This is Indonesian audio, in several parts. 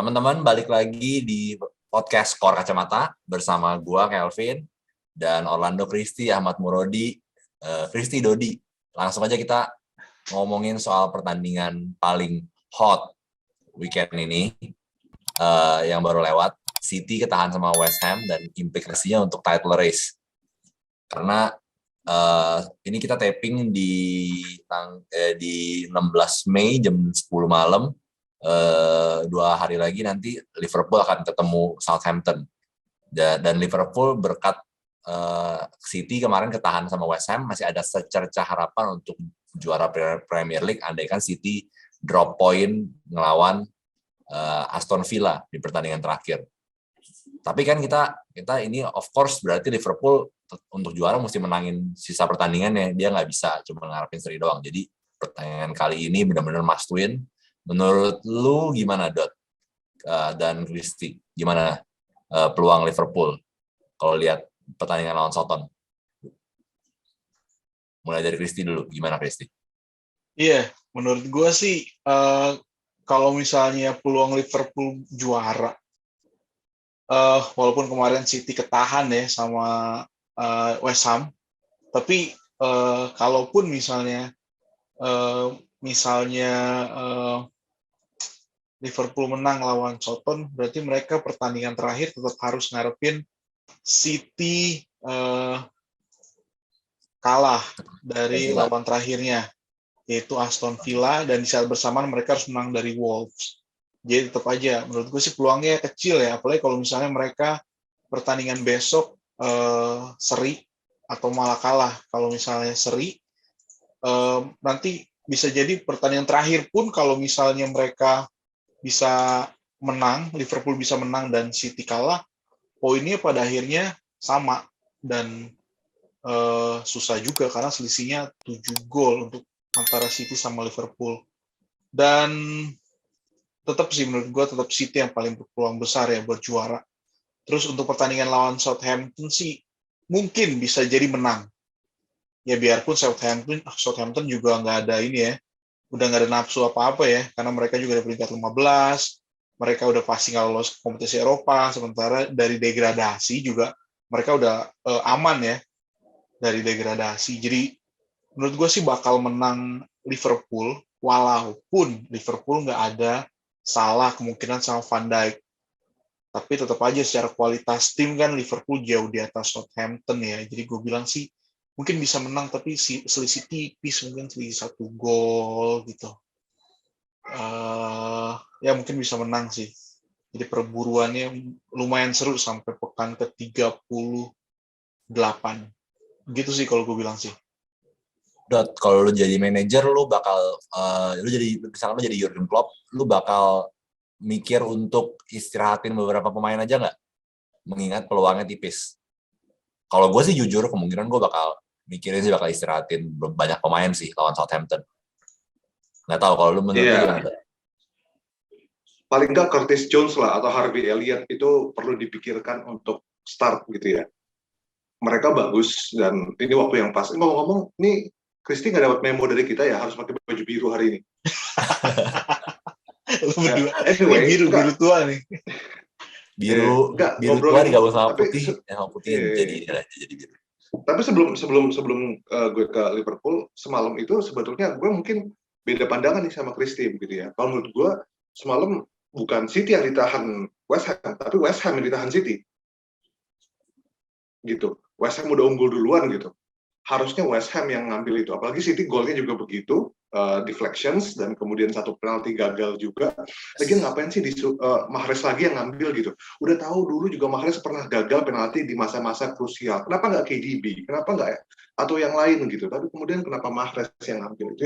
Teman-teman, balik lagi di podcast Skor Kacamata bersama gua Kelvin dan Orlando Christy, Ahmad Murodi, Christy Dodi. Langsung aja kita ngomongin soal pertandingan paling hot weekend ini yang baru lewat. City ketahan sama West Ham dan implikasinya untuk title race. Karena ini kita taping di 16 Mei jam 10 malam. 2 hari lagi nanti Liverpool akan ketemu Southampton dan Liverpool berkat City kemarin ketahan sama West Ham masih ada secercah harapan untuk juara Premier League andaikan City drop point ngelawan Aston Villa di pertandingan terakhir. Tapi kan kita ini of course berarti Liverpool untuk juara mesti menangin sisa pertandingannya, dia nggak bisa cuma ngarepin seri doang. Jadi pertandingan kali ini benar-benar must win. Menurut lu gimana, Dot dan Christy? Gimana peluang Liverpool kalau lihat pertandingan lawan Soton? Mulai dari Christy dulu. Gimana, Christy? Iya, menurut gue sih kalau misalnya peluang Liverpool juara, walaupun kemarin City ketahan ya sama West Ham, tapi kalaupun misalnya Liverpool menang lawan Soton, berarti mereka pertandingan terakhir tetap harus ngarepin City kalah dari lawan terakhirnya, yaitu Aston Villa, dan di saat bersamaan mereka harus menang dari Wolves. Jadi tetap aja, menurut gue sih peluangnya kecil ya, apalagi kalau misalnya mereka pertandingan besok seri atau malah kalah. Kalau misalnya seri, nanti bisa jadi pertandingan terakhir pun kalau misalnya mereka bisa menang, Liverpool bisa menang dan City kalah, poinnya pada akhirnya sama dan susah juga karena selisihnya 7 gol untuk antara City sama Liverpool. Dan tetap sih menurut gue tetap City yang paling berpeluang besar ya buat juara. Terus untuk pertandingan lawan Southampton sih mungkin bisa jadi menang. Ya biarpun Southampton juga nggak ada ini ya, udah nggak ada nafsu apa-apa ya, karena mereka juga ada peringkat 15, mereka udah pasti nggak lolos kompetisi Eropa, sementara dari degradasi juga mereka udah aman ya dari degradasi. Jadi menurut gue sih bakal menang Liverpool, walaupun Liverpool nggak ada Salah kemungkinan sama Van Dijk. Tapi tetap aja secara kualitas tim kan Liverpool jauh di atas Southampton ya. Jadi gue bilang sih mungkin bisa menang tapi selisih tipis, mungkin selisih 1 gol gitu. Ya mungkin bisa menang sih. Jadi perburuannya lumayan seru sampai pekan ke-38. Gitu sih kalau gue bilang sih. Dot, kalau lu jadi manajer, lu bakal misalnya lu jadi Jurgen Klopp, lu bakal mikir untuk istirahatin beberapa pemain aja nggak? Mengingat peluangnya tipis. Kalau gue sih jujur, kemungkinan gue bakal mikirin sih bakal istirahatin banyak pemain sih lawan Southampton. Nggak tahu kalau lu menurut lu gimana? Paling nggak Curtis Jones lah atau Harvey Elliott itu perlu dipikirkan untuk start gitu ya. Mereka bagus dan ini waktu yang pas. Ngomong-ngomong, ini Christy nggak dapat memo dari kita ya harus pakai baju biru hari ini. Anyway, biru tua nih. Biru tua digabung sama putih, jadi biru. Tapi sebelum gue ke Liverpool semalam itu sebetulnya gue mungkin beda pandangan nih sama Christy begitu ya. Kalau menurut gue semalam bukan City yang ditahan West Ham, tapi West Ham yang ditahan City. Gitu. West Ham udah unggul duluan gitu. Harusnya West Ham yang ngambil itu. Apalagi City golnya juga begitu, deflections, dan kemudian satu penalti gagal juga. Lagian ngapain sih Mahrez lagi yang ngambil gitu. Udah tahu dulu juga Mahrez pernah gagal penalti di masa-masa krusial. Kenapa nggak KDB? Kenapa nggak atau yang lain gitu. Tapi kemudian kenapa Mahrez yang ngambil?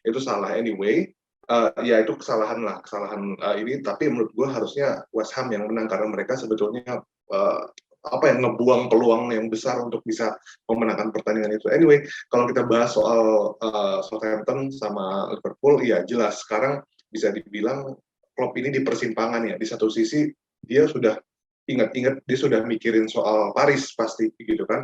Itu salah anyway. Ya itu kesalahan ini. Tapi menurut gue harusnya West Ham yang menang karena mereka sebetulnya ngebuang peluang yang besar untuk bisa memenangkan pertandingan itu. Anyway, kalau kita bahas soal Southampton sama Liverpool, ya jelas sekarang bisa dibilang Klopp ini di persimpangan ya. Di satu sisi dia sudah ingat-ingat dia sudah mikirin soal Paris pasti gitu kan,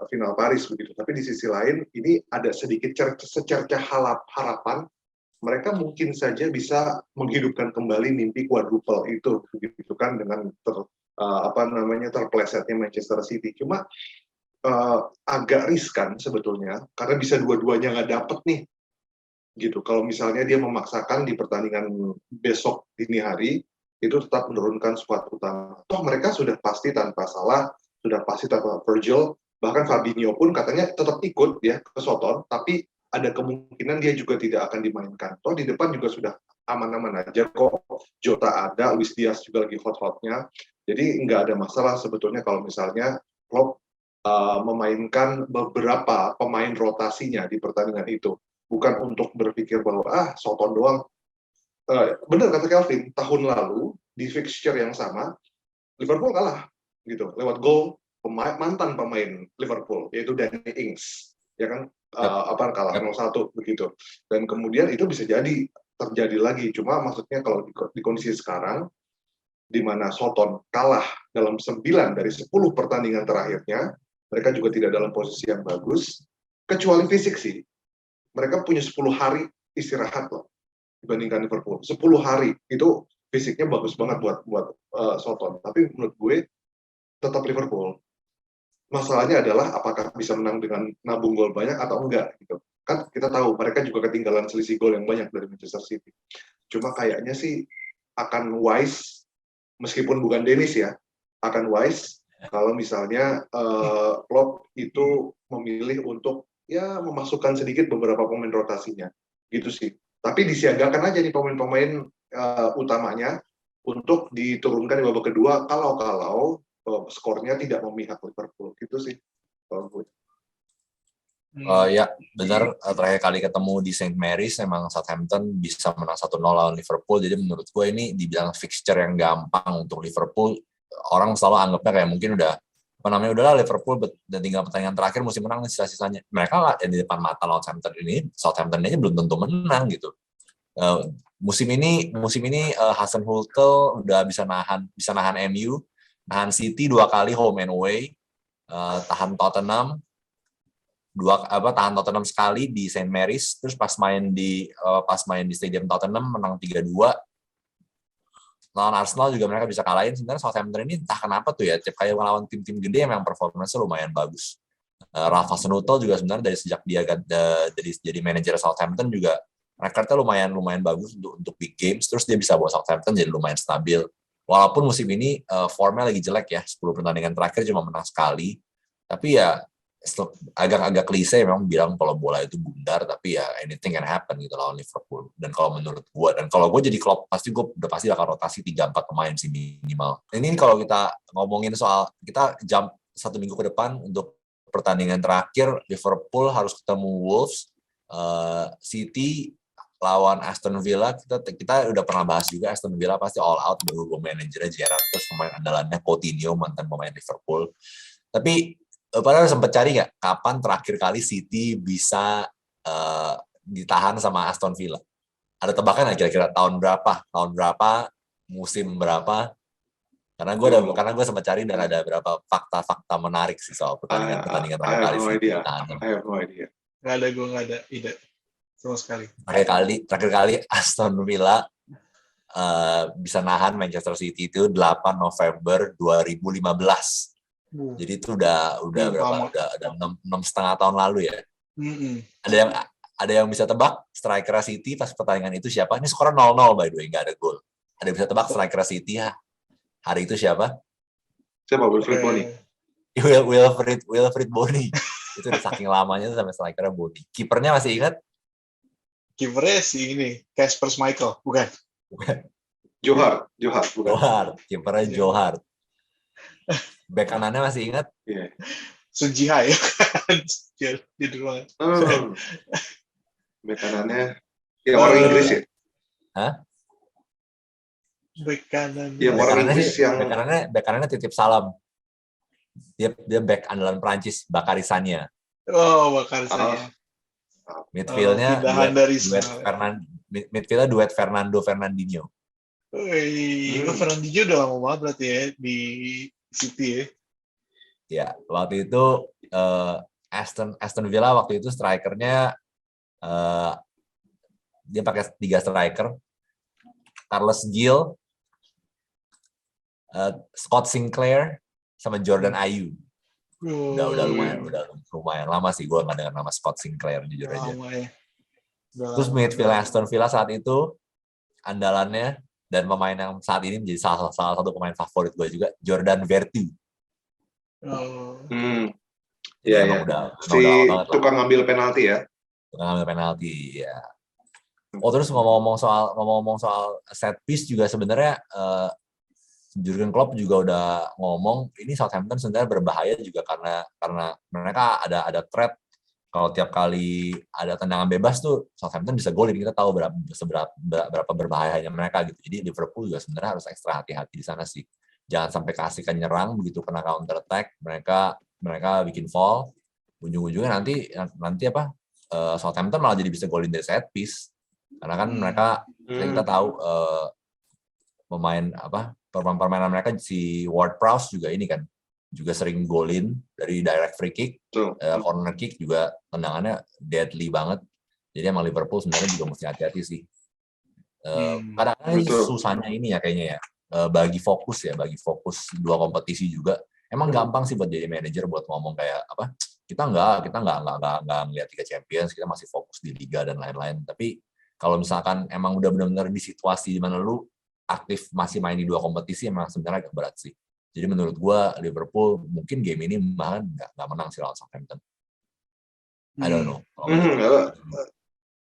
final Paris begitu. Tapi di sisi lain ini ada sedikit secercah harapan mereka mungkin saja bisa menghidupkan kembali mimpi quadruple itu, begitu kan, dengan terplesetnya Manchester City. Cuma agak riskan sebetulnya karena bisa dua-duanya nggak dapet nih, gitu. Kalau misalnya dia memaksakan di pertandingan besok dini hari itu tetap menurunkan skuad utama. Toh mereka sudah pasti tanpa Salah, sudah pasti tanpa Virgil, bahkan Fabinho pun katanya tetap ikut ya ke Soton, tapi ada kemungkinan dia juga tidak akan dimainkan. Toh di depan juga sudah aman-aman aja kok. Jota ada, Luis Diaz juga lagi hot-hotnya. Jadi nggak ada masalah sebetulnya kalau misalnya Klopp memainkan beberapa pemain rotasinya di pertandingan itu. Bukan untuk berpikir bahwa Soton doang. Benar kata Kelvin, tahun lalu di fixture yang sama Liverpool kalah gitu lewat gol mantan pemain Liverpool yaitu Danny Ings, ya kan, kalah 0-1 begitu. Dan kemudian itu bisa jadi terjadi lagi. Cuma maksudnya kalau di kondisi sekarang di mana Soton kalah dalam 9 dari 10 pertandingan terakhirnya, mereka juga tidak dalam posisi yang bagus, kecuali fisik sih. Mereka punya 10 hari istirahat loh dibandingkan Liverpool. 10 hari itu fisiknya bagus banget buat Soton. Tapi menurut gue tetap Liverpool. Masalahnya adalah apakah bisa menang dengan nabung gol banyak atau enggak gitu. Kan kita tahu mereka juga ketinggalan selisih gol yang banyak dari Manchester City. Cuma kayaknya sih akan wise, meskipun bukan Dennis ya, akan wise kalau misalnya Klopp itu memilih untuk ya memasukkan sedikit beberapa pemain rotasinya. Gitu sih. Tapi disiagakan aja nih pemain-pemain utamanya untuk diturunkan di babak kedua kalau skornya tidak memihak Liverpool. Gitu sih kalau gue. Ya benar, terakhir kali ketemu di St. Mary's memang Southampton bisa menang 1-0 lawan Liverpool. Jadi menurut gue ini dibilang fixture yang gampang untuk Liverpool. Orang selalu anggapnya kayak mungkin udahlah Liverpool dan tinggal pertandingan terakhir mesti menang sisa-sisanya. Mereka lah yang di depan mata lawan Southampton ini belum tentu menang gitu. Musim ini Hasenhüttl udah bisa nahan MU, nahan City 2 kali home and away, tahan Tottenham sekali di St. Mary's, terus pas main di Stadium Tottenham menang 3-2. Lawan Arsenal juga mereka bisa kalahin. Sebenarnya Southampton ini entah kenapa tuh ya, tiap kali melawan tim-tim gede yang performance lumayan bagus. Ralf Hasenhüttl juga sebenarnya dari sejak dia jadi manajer Southampton juga rekordnya lumayan bagus untuk big games. Terus dia bisa bawa Southampton jadi lumayan stabil. Walaupun musim ini formnya lagi jelek ya, 10 pertandingan terakhir cuma menang sekali. Tapi ya agak klise memang bilang kalau bola itu bundar, tapi ya anything can happen gitu lawan Liverpool. Dan kalau menurut gue, dan kalau gue jadi Klopp, pasti akan rotasi 3-4 pemain sih minimal. Ini kalau kita ngomongin soal, kita jump 1 minggu ke depan untuk pertandingan terakhir, Liverpool harus ketemu Wolves, City lawan Aston Villa. Kita udah pernah bahas juga, Aston Villa pasti all out, baru manajernya Gerrard, terus pemain andalannya Coutinho, mantan pemain Liverpool. Tapi padahal sempat cari nggak kapan terakhir kali City bisa ditahan sama Aston Villa? Ada tebakan nggak kira-kira tahun berapa, musim berapa? Karena gue sempat cari dan ada beberapa fakta-fakta menarik sih soal pertandingan terakhir kali City ditahan. I have no idea. Gue nggak ada ide sama sekali. Terakhir kali Aston Villa bisa nahan Manchester City itu 8 November 2015. Jadi itu udah berapa? Udah 6,5 tahun lalu ya. Ada yang bisa tebak striker City pas pertandingan itu siapa? Ini skornya 0-0 by the way, nggak ada gol. Ada yang bisa tebak striker City hari itu siapa? Siapa? Wilfried Bony. Wilfried Bony. Itu udah saking lamanya tuh sampai strikernya Bony. Kipernya masih ingat? Kipernya si ini, Kasper Schmeichel, bukan? Johar. Kipernya Johar. Back kanannya masih ingat? Iya. Sun Ji-ha ya kan? Di ruangan. Back kanannya yang orang Inggris ya? Hah? Back kanan. Yang orang Inggris yang back kanannya titip salam. Dia back andalan Prancis, Bakary Sagna. Oh, Bakary Sagna. Midfieldnya duet Fernando Fernandinho. Fernandinho udah lama banget berarti ya di City ya. Ya, waktu itu Aston Villa waktu itu strikernya Dia pakai 3 striker, Carles Gil, Scott Sinclair, sama Jordan Ayew. Udah lumayan lama sih gue nggak dengar nama Scott Sinclair jujur aja. Terus midfield Aston Villa saat itu andalannya dan pemain yang saat ini menjadi salah satu pemain favorit gue juga, Jordan Vertu. Iya. Si tukang ngambil penalti ya. Tukang ngambil penalti ya. Oh terus ngomong-ngomong soal set piece juga sebenarnya Jurgen Klopp juga udah ngomong ini Southampton sebenarnya berbahaya juga karena mereka ada threat. Kalau tiap kali ada tendangan bebas tuh Southampton bisa golin, kita tahu berapa berbahayanya mereka gitu. Jadi Liverpool juga sebenarnya harus ekstra hati-hati di sana sih. Jangan sampai keasikan nyerang, begitu kena counter attack mereka bikin fall, ujung-ujungnya nanti Southampton malah jadi bisa golin dari set piece. Karena kan mereka kita tahu permainan mereka si Ward-Prowse juga ini kan juga sering golin dari direct free kick, corner kick juga tendangannya deadly banget. Jadi emang Liverpool sebenarnya juga mesti hati-hati sih. Kadang-kadang susahnya ini ya kayaknya ya, bagi fokus dua kompetisi juga. Emang gampang sih buat jadi manajer buat ngomong kayak apa? Kita nggak ngelihat Liga Champions, kita masih fokus di liga dan lain-lain. Tapi kalau misalkan emang udah benar-benar di situasi di mana lu aktif masih main di 2 kompetisi, emang sebenarnya agak berat sih. Jadi menurut gue Liverpool mungkin game ini bahkan nggak menang sih lawan Southampton. I don't know.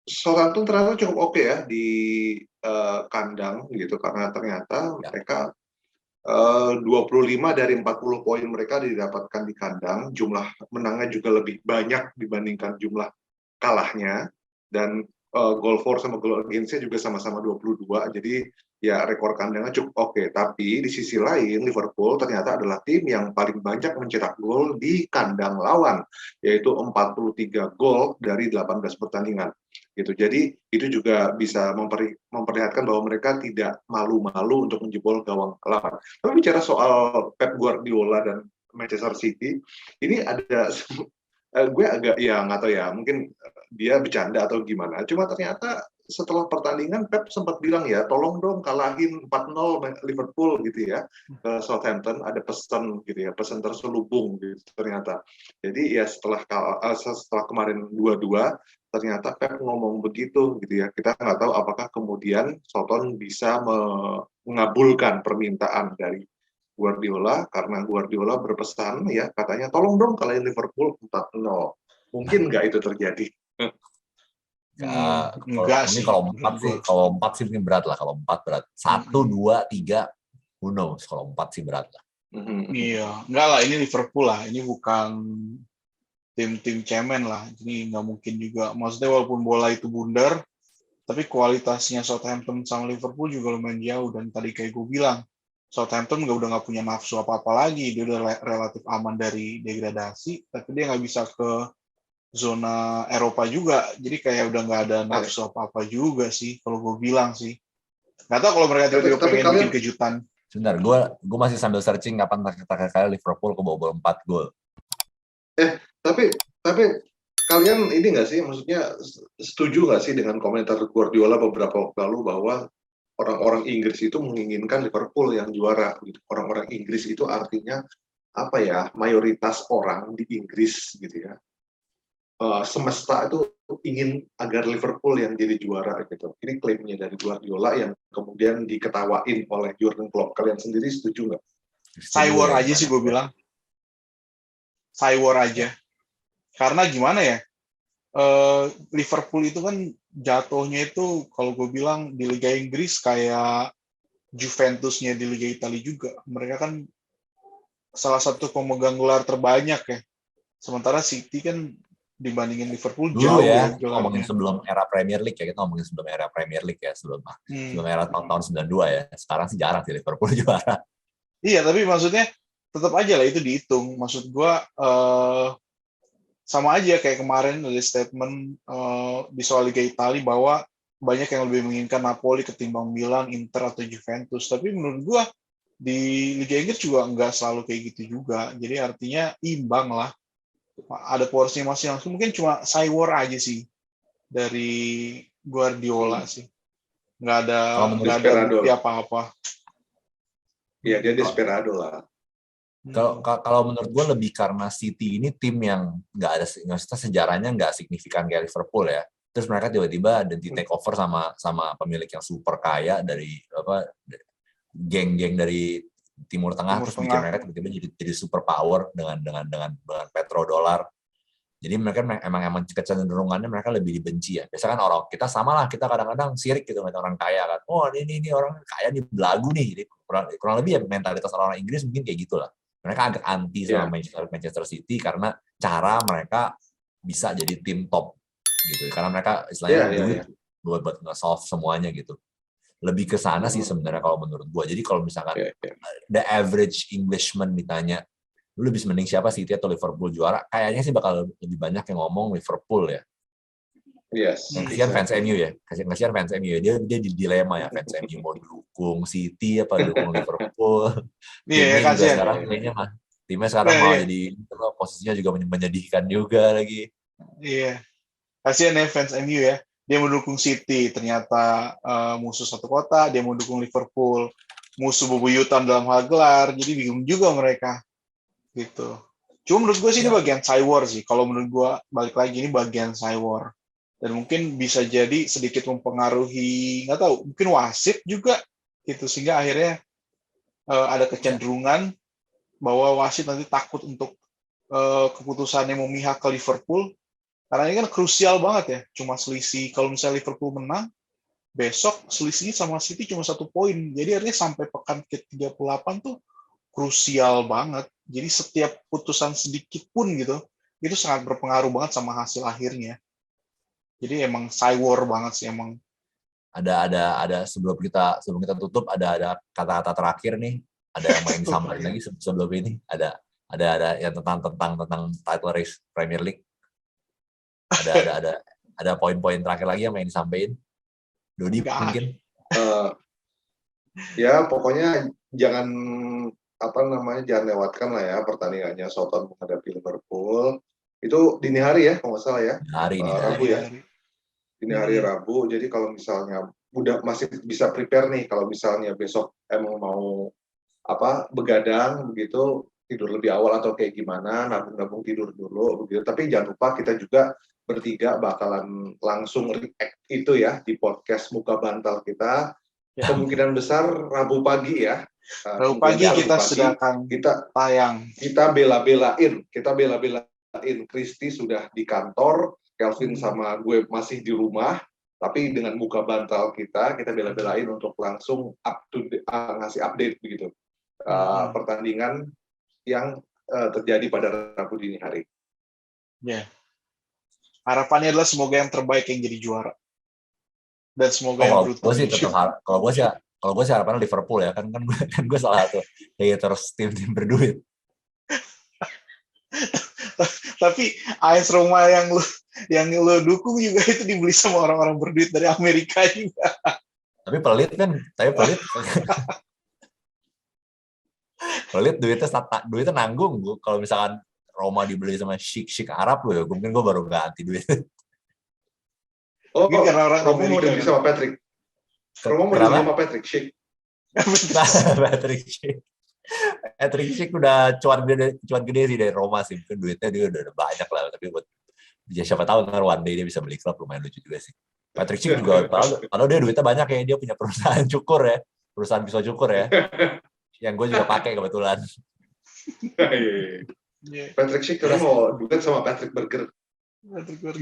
Southampton ternyata cukup oke ya di kandang gitu karena ternyata mereka 25 dari 40 poin mereka didapatkan di kandang, jumlah menangnya juga lebih banyak dibandingkan jumlah kalahnya, dan goal for sama goal against-nya juga sama-sama 22. Jadi ya rekor kandangnya cukup oke. Tapi di sisi lain Liverpool ternyata adalah tim yang paling banyak mencetak gol di kandang lawan, yaitu 43 gol dari 18 pertandingan. Gitu. Jadi itu juga bisa memperlihatkan bahwa mereka tidak malu-malu untuk menjebol gawang lawan. Tapi bicara soal Pep Guardiola dan Manchester City, ini ada gue agak ya nggak tahu ya, mungkin dia bercanda atau gimana. Cuma ternyata setelah pertandingan Pep sempat bilang ya, tolong dong kalahin 4-0 Liverpool gitu ya ke Southampton. Ada pesan gitu ya, pesan terselubung gitu ternyata. Jadi ya setelah kemarin 2-2 ternyata Pep ngomong begitu gitu ya. Kita nggak tahu apakah kemudian Southampton bisa mengabulkan permintaan dari Guardiola, karena Guardiola berpesan ya katanya tolong dong kalahin Liverpool 4-0. Mungkin nggak itu terjadi? Enggak sih. Kalau 4 sih mungkin berat lah. Kalau 4 berat. 1, 2, 3 who knows. Kalau 4 sih berat lah. Iya, enggak lah, ini Liverpool lah. Ini bukan tim-tim cemen lah. Jadi nggak mungkin juga. Maksudnya walaupun bola itu bundar, tapi kualitasnya Southampton sama Liverpool juga lumayan jauh. Dan tadi kayak gue bilang, Southampton udah nggak punya nafsu apa-apa lagi. Dia udah relatif aman dari degradasi, tapi dia nggak bisa ke zona Eropa juga. Jadi kayak udah nggak ada nafsu apa-apa juga sih, kalau gue bilang sih. Nggak tahu kalau mereka tiba-tiba pengen bikin kejutan. Sebentar, gue masih sambil searching kapan terakhir Liverpool kebobol 4 gol. Tapi kalian ini nggak sih, maksudnya setuju nggak sih dengan komentar Guardiola beberapa waktu lalu bahwa orang-orang Inggris itu menginginkan Liverpool yang juara gitu. Orang-orang Inggris itu artinya apa ya, mayoritas orang di Inggris gitu ya. Semesta itu ingin agar Liverpool yang jadi juara gitu. Ini klaimnya dari Guardiola yang kemudian diketawain oleh Jurgen Klopp. Kalian sendiri setuju nggak? Cywar aja sih gue bilang. Cywar aja. Karena gimana ya? Liverpool itu kan jatuhnya itu kalau gue bilang di Liga Inggris kayak Juventusnya di Liga Italia juga. Mereka kan salah satu pemegang gelar terbanyak ya. Sementara City kan dibandingin Liverpool dulu jauh ya, gelarnya. ngomongin sebelum era Premier League ya, kita ngomongin sebelum era Premier League ya, sebelum era tahun 92 ya. Sekarang sih jarang sih Liverpool juara. Iya, tapi maksudnya tetap aja lah itu dihitung. Maksud gua sama aja kayak kemarin ada statement di soal Liga Italia bahwa banyak yang lebih menginginkan Napoli ketimbang Milan, Inter atau Juventus. Tapi menurut gua di Liga Inggris juga nggak selalu kayak gitu juga. Jadi artinya imbang lah. Ada porsinya masing-masing. Mungkin cuma Cywar aja sih dari Guardiola sih. Nggak ada Desperado. bukti apa-apa. Iya, dia desperado lah. Kalau menurut gue lebih karena City ini tim yang nggak ada, maksudnya sejarahnya nggak signifikan kayak Liverpool ya. Terus mereka tiba-tiba dan di take over sama pemilik yang super kaya dari geng-geng dari Timur Tengah, terus bikin mereka tiba-tiba jadi super power dengan petrodollar. Jadi mereka emang kecenderungannya mereka lebih dibenci ya. Biasanya kan orang kita sama lah, kita kadang-kadang sirik gitu dengan orang kaya kan. Oh ini orang kaya nih belagu nih. Jadi kurang lebih ya mentalitas orang Inggris mungkin kayak gitulah. Mereka agak anti sama Manchester City karena cara mereka bisa jadi tim top gitu. Karena mereka istilahnya duit buat nge-solve semuanya gitu. Lebih ke sana sih sebenarnya kalau menurut gua. Jadi kalau misalkan the average Englishman ditanya, lu lebih mending siapa, City atau Liverpool juara? Kayaknya sih bakal lebih banyak yang ngomong Liverpool ya. Yes. Kasihan fans MU ya. Kasihan fans MU ya. Dia di dilema ya, fans MU mau dukung City apa dukung Liverpool. Timnya juga sekarang kayaknya timnya sekarang mau jadi posisinya juga menyedihkan juga lagi. Iya. Kasihan ya fans MU ya. Dia mendukung City, ternyata musuh satu kota. Dia mendukung Liverpool, musuh bebuyutan dalam hal gelar. Jadi bingung juga mereka. Gitu. Cuma menurut gue sih ini bagian Cywar sih. Kalau menurut gue balik lagi ini bagian Cywar. Dan mungkin bisa jadi sedikit mempengaruhi, nggak tahu, mungkin wasit juga gitu, sehingga akhirnya ada kecenderungan bahwa wasit nanti takut untuk keputusannya memihak ke Liverpool, karena ini kan krusial banget ya, cuma selisih, kalau misalnya Liverpool menang, besok selisihnya sama City cuma 1 poin, jadi artinya sampai pekan ke-38 tuh krusial banget, jadi setiap putusan sedikit pun gitu, itu sangat berpengaruh banget sama hasil akhirnya. Jadi emang Cywar banget sih emang. Ada sebelum kita tutup ada kata-kata terakhir nih. Ada yang main disampaikan lagi sebelum ini. Ada yang tentang title race Premier League. Ada poin-poin terakhir lagi yang main disampaikan. Dodi mungkin. Ya pokoknya jangan lewatkan lah ya pertandingannya Southampton menghadapi Liverpool. Itu dini hari ya kalau nggak salah ya. Rabu ya. Ini hari Rabu, jadi kalau misalnya udah masih bisa prepare nih, kalau misalnya besok emang mau begadang begitu, tidur lebih awal atau kayak gimana, nabung tidur dulu begitu. Tapi jangan lupa kita juga bertiga bakalan langsung react itu ya di podcast Muka Bantal kita. Kemungkinan besar Rabu pagi ya. Rabu pagi kita sudah akan tayang. Kita bela-belain Kristi sudah di kantor, Kelvin sama gue masih di rumah, tapi dengan Muka Bantal kita bela-belain untuk langsung ngasih update begitu pertandingan yang terjadi pada Rabu dini hari. Ya. Harapannya adalah semoga yang terbaik yang jadi juara. Dan semoga yang brutal. Kalau gue sih harapannya Liverpool ya, kan gue salah satu haters tim berduit. Tapi AS Roma yang lo dukung juga itu dibeli sama orang-orang berduit dari Amerika juga. Tapi pelit. Pelit duitnya nanggung. Kalau misalkan Roma dibeli sama chic Arab ya, mungkin gue baru ganti duit. Oh, karena orang Roma mau dibeli sama Patrick. Roma mau dibeli sama Patrick Chic. Patrick Schick udah cuan gede sih dari Roma sih, mungkin duitnya dia udah banyak lah, tapi buat ya siapa tahu ntar one day dia bisa beli klub, lumayan lucu juga sih. Patrick Schick juga kalau dia duitnya banyak ya, dia punya perusahaan pisau cukur ya, yang gue juga pakai kebetulan. Patrick Schick karena mau duet sama Patrick Burger.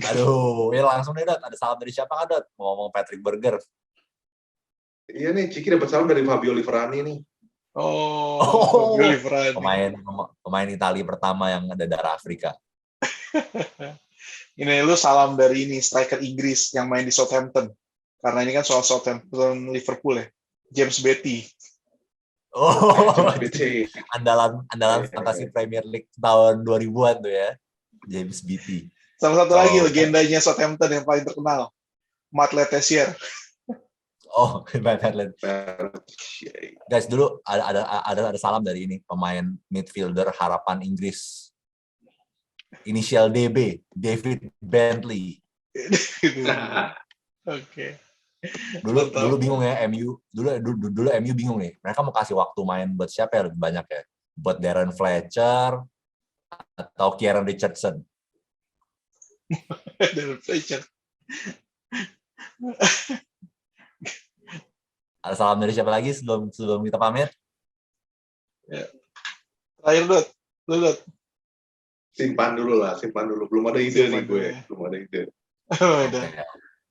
Aduh, ya langsung nih Dot, ada salam dari siapa Dot? Mau ngomong Patrick Burger. Iya nih, Ciki dapat salam dari Fabio Liverani nih. Pemain Italia pertama yang ada darah Afrika. Ini lu salam dari ini striker Inggris yang main di Southampton. Karena ini kan soal Southampton Liverpool ya. James Beattie. Andalan fantasi Premier League tahun 2000-an tuh ya. James Beattie. Salah satu lagi legendanya Southampton yang paling terkenal. Matt Le Tissier. Guys, dulu ada salam dari ini, pemain midfielder harapan Inggris. Inisial DB, David Bentley. Oke. Dulu bingung ya MU. Dulu MU bingung nih. Mereka mau kasih waktu main buat siapa yang lebih banyak ya? Buat Darren Fletcher atau Kieran Richardson? Dari Fletcher. Ada salam dari siapa lagi sebelum kita pamit? Terakhir Dut. Simpan dulu. Belum ada ide nih gue. Belum ada ide.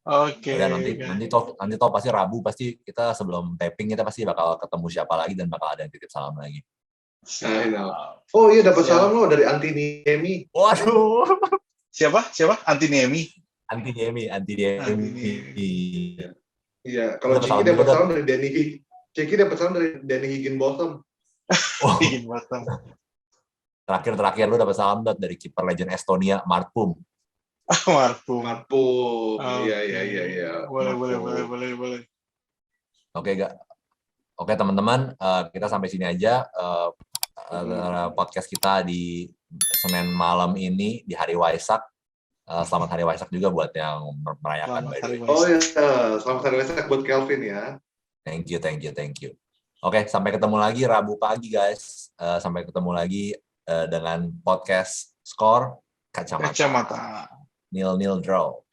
Oke. Udah nanti toh pasti Rabu pasti kita sebelum taping kita pasti bakal ketemu siapa lagi dan bakal ada yang titip salam lagi. Oh iya, dapat salam lo dari Antiniemi. Waduh. Siapa? Antiniemi. Iya, kalau Ciki dapat salam dari Danny Higginbotham. Higginbotham. Terakhir lu dapat salam dari kiper legend Estonia Marpum. Marpum. Iya. Boleh. Oke teman-teman, kita sampai sini aja podcast kita di Senin malam ini di hari Waisak. Selamat hari Waisak juga buat yang merayakan. Oh ya, selamat hari Waisak buat Kelvin ya. Thank you. Oke, sampai ketemu lagi Rabu pagi guys. Sampai ketemu lagi dengan podcast Skor Kacamata. 0-0 draw.